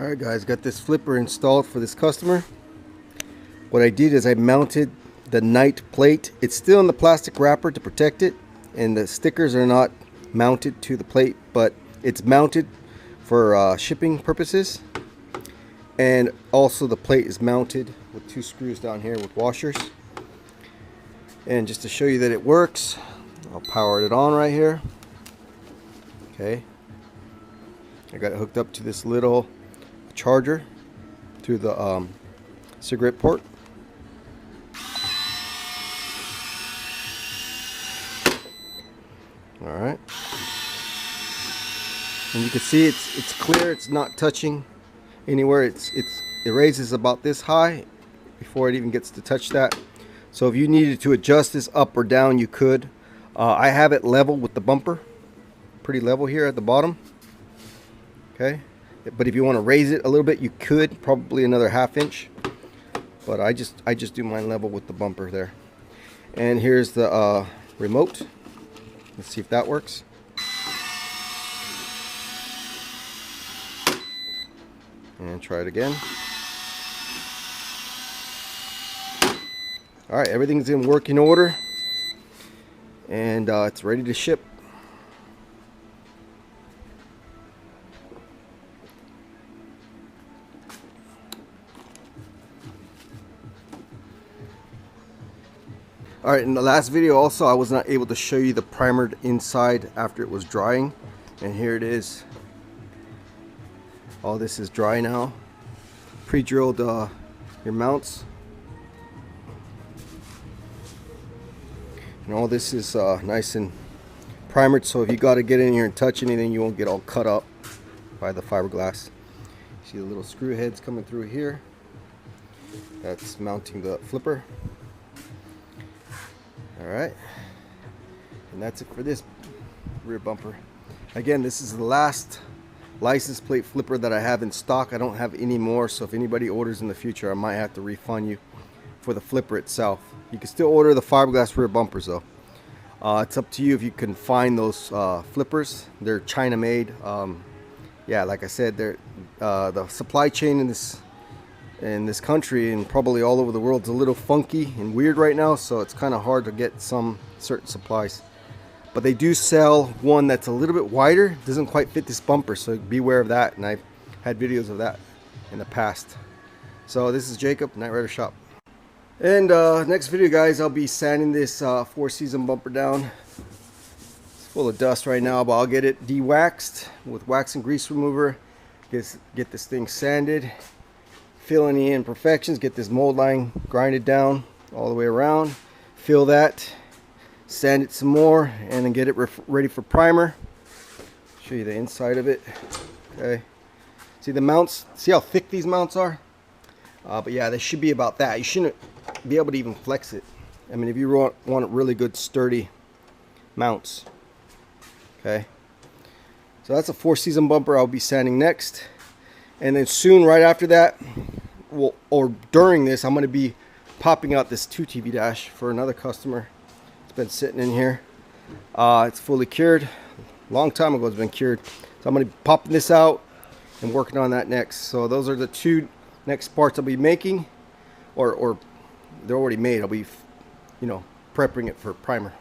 Alright guys, got this flipper installed for this customer. What I did is I mounted the Knight plate. It's still in the plastic wrapper to protect it, and the stickers are not mounted to the plate, but it's mounted for shipping purposes. And also the plate is mounted with two screws down here with washers. And just to show you that it works, I'll power it on right here. Okay, I got it hooked up to this little charger through the cigarette port. All right, and you can see it's clear. It's not touching anywhere. It raises about this high before it even gets to touch that. So if you needed to adjust this up or down, you could. I have it level with the bumper, pretty level here at the bottom. Okay, but if you want to raise it a little bit, you could, probably another ½ inch. But I just do mine level with the bumper there. And here's the remote. Let's see if that works. And try it again. All right, everything's in working order, and it's ready to ship. All right, in the last video also I was not able to show you the primered inside after it was drying, and here it is. All this is dry now. Pre-drilled your mounts, and all this is nice and primered, so if you got to get in here and touch anything, you won't get all cut up by the fiberglass. See the little screw heads coming through here. That's mounting the flipper. Alright, and that's it for this rear bumper. Again, this is the last license plate flipper that I have in stock. I don't have any more, so if anybody orders in the future, I might have to refund you for the flipper itself. You can still order the fiberglass rear bumpers though. It's up to you if you can find those flippers. They're China made. Yeah, like I said, they're the supply chain in this country and probably all over the world is a little funky and weird right now, so it's kind of hard to get some certain supplies. But they do sell one that's a little bit wider, doesn't quite fit this bumper, so beware of that, and I've had videos of that in the past. So this is Jacob, Knight Rider Shop. And next video guys, I'll be sanding this 4-season bumper down. It's full of dust right now, but I'll get it de-waxed with wax and grease remover. Get this thing sanded, fill any imperfections, get this mold line grinded down all the way around, fill that, sand it some more, and then get it ready for primer. Show you the inside of it. Okay, see the mounts, see how thick these mounts are? But yeah, they should be about that. You shouldn't be able to even flex it. I mean, if you want really good sturdy mounts. Okay, so that's a 4-season bumper I'll be sanding next. And then soon, right after that, well, or during this, I'm going to be popping out this 2TV dash for another customer. It's been sitting in here. It's fully cured. Long time ago it's been cured. So I'm going to be popping this out and working on that next. So those are the two next parts I'll be making, or they're already made. I'll be, prepping it for primer.